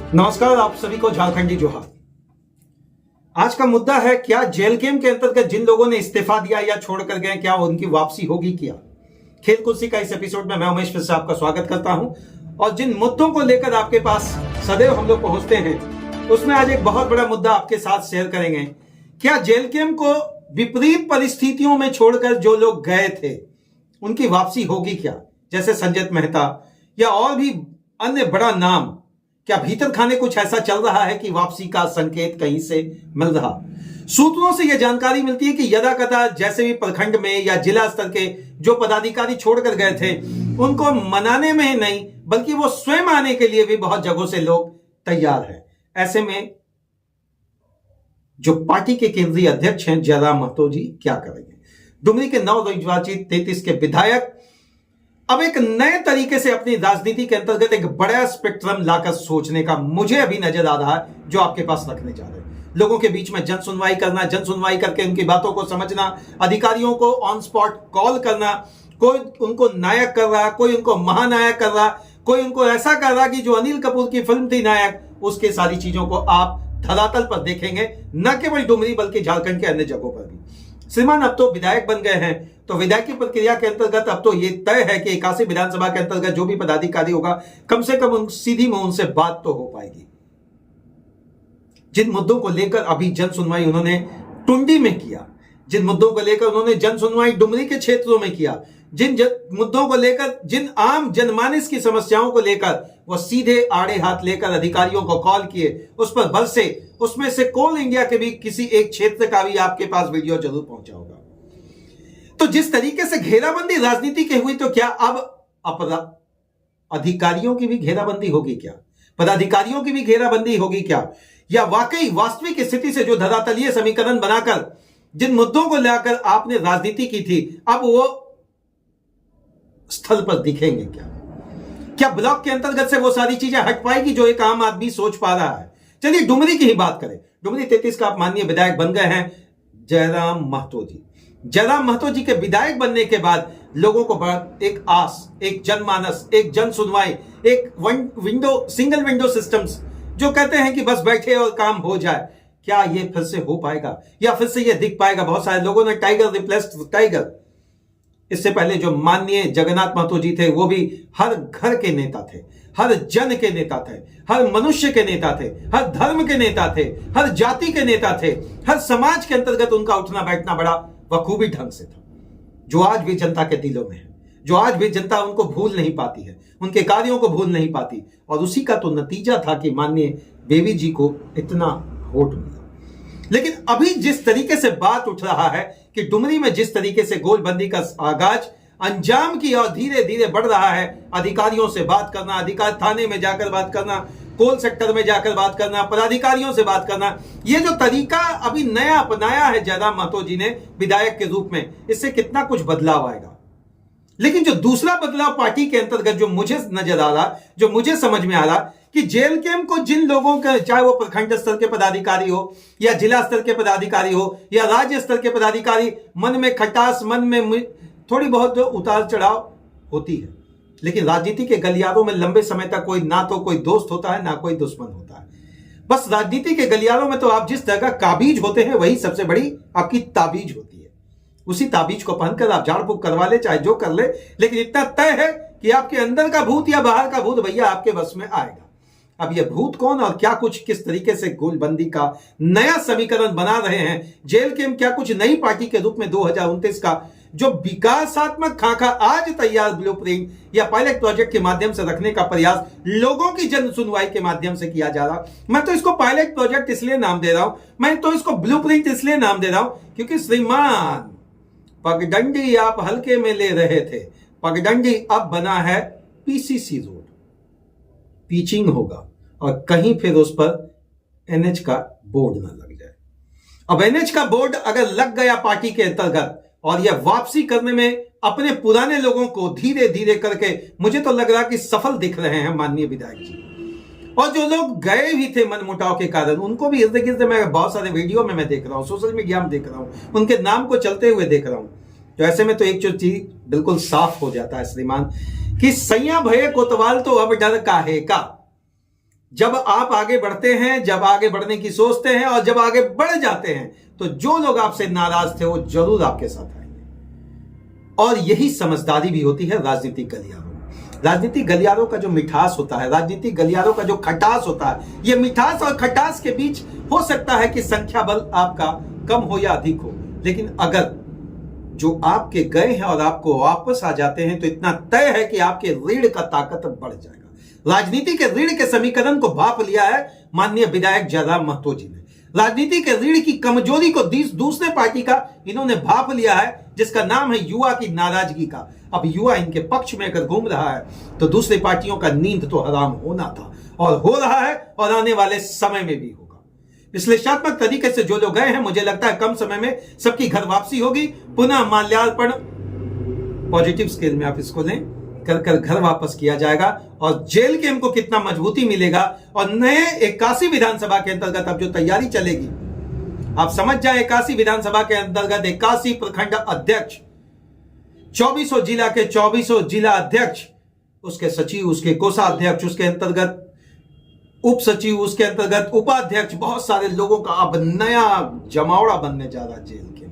नमस्कार, आप सभी को झारखंडी जोहार। आज का मुद्दा है, क्या जेल गेम के अंतर्गत जिन लोगों ने इस्तीफा दिया या छोड़कर गए, क्या उनकी वापसी होगी? क्या खेल कुर्सी का इस एपिसोड में मैं उमेश फिर से आपका स्वागत करता हूं। और जिन मुद्दों को लेकर आपके पास सदैव हम लोग पहुंचते हैं, उसमें आज एक बहुत बड़ा मुद्दा आपके साथ शेयर करेंगे। क्या जेल गेम को विपरीत परिस्थितियों में छोड़कर जो लोग गए थे उनकी वापसी होगी क्या? जैसे संजय मेहता या और भी अन्य बड़ा नाम, क्या भीतर खाने कुछ ऐसा चल रहा है कि वापसी का संकेत कहीं से मिल रहा? सूत्रों से यह जानकारी मिलती है कि यदा कदा जैसे भी प्रखंड में या जिला स्तर के जो पदाधिकारी छोड़कर गए थे, उनको मनाने में नहीं बल्कि वो स्वयं आने के लिए भी बहुत जगहों से लोग तैयार हैं। ऐसे में जो पार्टी के केंद्रीय अध्यक्ष हैं जयराम महतो जी क्या करेंगे? डुमरी के नवनिर्वाचित 33 के विधायक अब एक नए तरीके से अपनी राजनीति के अंतर्गत एक बड़ा स्पेक्ट्रम लाकर सोचने का मुझे अभी नजर आ रहा है, जो आपके पास रखने जा रहे हैं। लोगों के बीच में जन सुनवाई करना, जन सुनवाई करके उनकी बातों को समझना, अधिकारियों को ऑन स्पॉट कॉल करना, कोई उनको नायक कर रहा, कोई उनको महानायक कर रहा, कोई उनको ऐसा कर रहा कि जो अनिल कपूर की फिल्म थी नायक, उसके सारी चीजों को आप धरातल पर देखेंगे, न केवल डुमरी बल्कि झारखंड के अन्य जगहों पर भी। श्रीमान अब तो विधायक बन गए हैं, तो विधायक की प्रक्रिया के अंतर्गत अब तो ये तय है कि 81 विधानसभा के अंतर्गत जो भी पदाधिकारी होगा, कम से कम सीधी मुंह उनसे बात तो हो पाएगी। जिन मुद्दों को लेकर अभी जन सुनवाई उन्होंने टुंडी में किया, जिन मुद्दों को लेकर उन्होंने जन सुनवाई डुमरी के क्षेत्रों में किया, जिन मुद्दों को लेकर, जिन आम जनमानस की समस्याओं को लेकर वो सीधे आड़े हाथ लेकर अधिकारियों को कॉल किए, उस पर बरसे, उसमें से कोल इंडिया के भी किसी एक क्षेत्र का भी आपके पास वीडियो जरूर पहुंचा होगा। तो जिस तरीके से घेराबंदी राजनीति के हुई, तो क्या अब अधिकारियों की भी घेराबंदी होगी क्या? पदाधिकारियों की भी घेराबंदी होगी क्या? या वाकई वास्तविक स्थिति से जो धरातलीय समीकरण बनाकर जिन मुद्दों को लेकर आपने राजनीति की थी, अब वो स्थल पर दिखेंगे क्या? क्या ब्लॉक के अंतर्गत से वो सारी चीजें हट पाएगी जो एक आम आदमी सोच पा रहा है? चलिए डुमरी की ही बात करें। डुमरी 33 का आप माननीय विधायक बन गए हैं जयराम महतो जी। जयराम महतो जी के विधायक बनने के बाद लोगों को एक आस, एक जनमानस, एक जन सुनवाई, एक सिंगल विंडो सिस्टम्स जो कहते हैं कि बस बैठे और काम हो जाए, क्या ये फिर से हो पाएगा या फिर से ये दिख पाएगा? बहुत सारे लोगों ने टाइगर रिप्लेस्ड टाइगर। इससे पहले जो माननीय जगन्नाथ महतो जी थे, वो भी हर घर के नेता थे, हर जन के नेता थे, हर मनुष्य के नेता थे, हर धर्म के नेता थे, हर जाति के नेता थे, हर समाज के अंतर्गत उनका उठना बैठना बड़ा बखूबी ढंग से था, जो आज भी जनता के दिलों में है, जो आज भी जनता उनको भूल नहीं पाती है, उनके कार्यों को भूल नहीं पाती। और उसी का तो नतीजा था कि माननीय बेबी जी को इतना वोट मिला। लेकिन अभी जिस तरीके से बात उठ रहा है कि डुमरी में जिस तरीके से गोलबंदी का आगाज अंजाम की और धीरे धीरे बढ़ रहा है, अधिकारियों से बात करना, अधिकारी थाने में जाकर बात करना, कोल सेक्टर में जाकर बात करना, पदाधिकारियों से बात करना, ये जो तरीका अभी नया अपनाया है जयराम महतो जी ने विधायक के रूप में, इससे कितना कुछ बदलाव आएगा। लेकिन जो दूसरा बदलाव पार्टी के अंतर्गत जो मुझे नजर आ रहा, जो मुझे समझ में आ रहा, कि जेल गेम को जिन लोगों का, चाहे वो प्रखंड स्तर के पदाधिकारी हो या जिला स्तर के पदाधिकारी हो या राज्य स्तर के पदाधिकारी, मन में खटास, मन में थोड़ी बहुत जो उतार चढ़ाव होती है, लेकिन राजनीति के गलियारों में लंबे समय तक कोई ना तो कोई दोस्त होता है ना कोई दुश्मन होता है। बस राजनीति के गलियारों में तो आप जिस तरह का काबीज होते हैं, वही सबसे बड़ी आपकी ताबीज होती है। उसी ताबीज को पहनकर आप झाड़ फूक करवा ले, चाहे जो कर ले, लेकिन इतना तय है कि आपके अंदर का भूत या बाहर का भूत भैया आपके बस में आएगा। अब यह भूत कौन और क्या कुछ किस तरीके से गोलबंदी का नया समीकरण बना रहे हैं, जेल गेम क्या कुछ नई पार्टी के रूप में 2029 का जो विकासात्मक खाका आज तैयार ब्लूप्रिंट या पायलट प्रोजेक्ट के माध्यम से रखने का प्रयास लोगों की जन सुनवाई के माध्यम से किया जा रहा। मैं तो इसको पायलट प्रोजेक्ट इसलिए नाम दे रहा हूं, मैं तो इसको ब्लूप्रिंट इसलिए नाम दे रहा हूं क्योंकि श्रीमान पगडंडी आप हल्के में ले रहे थे, पगडंडी अब बना है पीसीसी रोड, पिचिंग होगा और कहीं फिर उस पर एनएच का बोर्ड ना लग जाए। अब एनएच का बोर्ड अगर लग गया पार्टी के अंतर्गत और यह वापसी करने में अपने पुराने लोगों को धीरे धीरे करके, मुझे तो लग रहा कि सफल दिख रहे हैं माननीय विधायक जी। और जो लोग गए भी थे मनमुटाव के कारण, उनको भी इर्द गिर्द मैं बहुत सारे वीडियो में मैं देख रहा हूं, सोशल मीडिया में देख रहा हूं, उनके नाम को चलते हुए देख रहा हूं। तो ऐसे में तो एक जो चीज बिल्कुल साफ हो जाता है श्रीमान कि सैया भये कोतवाल तो अब डर काहे का। जब आप आगे बढ़ते हैं, जब आगे बढ़ने की सोचते हैं और जब आगे बढ़ जाते हैं, तो जो लोग आपसे नाराज थे वो जरूर आपके साथ आएंगे। और यही समझदारी भी होती है राजनीतिक गलियारों में। राजनीतिक गलियारों का जो मिठास होता है, राजनीतिक गलियारों का जो खटास होता है, ये मिठास और खटास के बीच हो सकता है कि संख्या बल आपका कम हो या अधिक हो, लेकिन अगर जो आपके गए हैं और आपको वापस आ जाते हैं तो इतना तय है कि आपके रीढ़ का ताकत बढ़ जाएगा। राजनीति के रीढ़ के समीकरण को भाप लिया है माननीय विधायक जयराम महतो जी ने। राजनीति के रीढ़ की कमजोरी को दूसरे पार्टी का इन्होंने भाप लिया है, जिसका नाम है युवा की नाराजगी का। अब युवा इनके पक्ष में अगर घूम रहा है तो दूसरी पार्टियों का नींद तो हराम होना था और हो रहा है और आने वाले समय में भी होगा। विश्लेषणात्मक तरीके से जो लोग गए हैं, मुझे लगता है कम समय में सबकी घर वापसी होगी। पुनः माल्यार्पण पॉजिटिव स्केल में आप इसको लें, कर घर वापस किया जाएगा और जेल के इनको कितना मजबूती मिलेगा। और नए 81 विधानसभा के अंतर्गत अब जो तैयारी चलेगी, आप समझ जाए 81 विधानसभा के अंतर्गत 81 प्रखंड अध्यक्ष, 2400 जिला के 2400 जिला अध्यक्ष, उसके सचिव, उसके कोषाध्यक्ष, उसके अंतर्गत उप सचिव, उसके अंतर्गत उपाध्यक्ष, बहुत सारे लोगों का अब नया जमावड़ा बनने जा रहा है जेल के।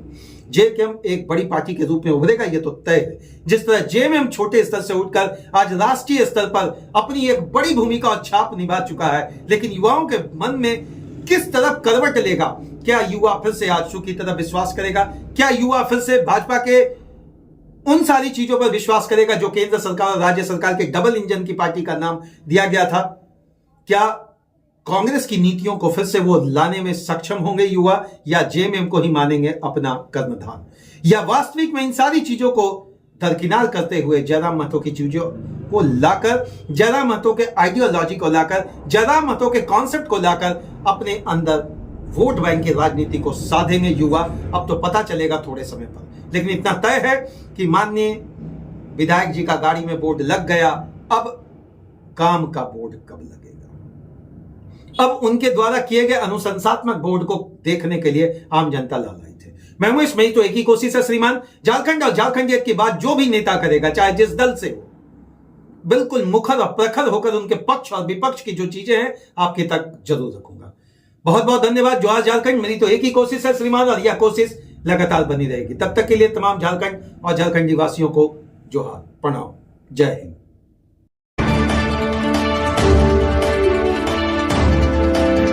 जेएमएम एक बड़ी पार्टी के रूप में उभरेगा, ये तो तय है। जिस तरह जेएमएम छोटे स्तर से उठकर आज राष्ट्रीय स्तर पर अपनी एक बड़ी भूमिका और छाप निभा चुका है, लेकिन युवाओं के मन में किस तरफ करवट लेगा? क्या युवा फिर से आजसू की तरफ विश्वास करेगा? क्या युवा फिर से भाजपा के उन सारी चीजों पर विश्वास करेगा जो केंद्र सरकार और राज्य सरकार के डबल इंजन की पार्टी का नाम दिया गया था? क्या कांग्रेस की नीतियों को फिर से वो लाने में सक्षम होंगे युवा, या जेएमएम को ही मानेंगे अपना कर्मधान? या वास्तविक में इन सारी चीजों को दरकिनार करते हुए जयराम महतो की चीजों को लाकर, जयराम महतो के आइडियोलॉजी को लाकर, जयराम महतो के कॉन्सेप्ट को लाकर अपने अंदर वोट बैंक की राजनीति को साधेंगे युवा? अब तो पता चलेगा थोड़े समय पर, लेकिन इतना तय है कि माननीय विधायक जी का गाड़ी में बोर्ड लग गया। अब काम का बोर्ड कब लगेगा? अब उनके द्वारा किए गए अनुशंसात्मक बोर्ड को देखने के लिए आम जनता लालायित है। मैं हूं इसमें तो एक ही कोशिश है श्रीमान, झारखंड और झारखंडियत की बात जो भी नेता करेगा, चाहे जिस दल से हो, बिल्कुल मुखर और प्रखर होकर उनके पक्ष और विपक्ष की जो चीजें हैं आपके तक जरूर रखूंगा। बहुत बहुत धन्यवाद। जोहार झारखंड, मेरी तो एक ही कोशिश है श्रीमान, और यह कोशिश लगातार बनी रहेगी। तब तक के लिए तमाम झारखंड और झारखंडी वासियों को जोहार, प्रणाम, जय हिंद।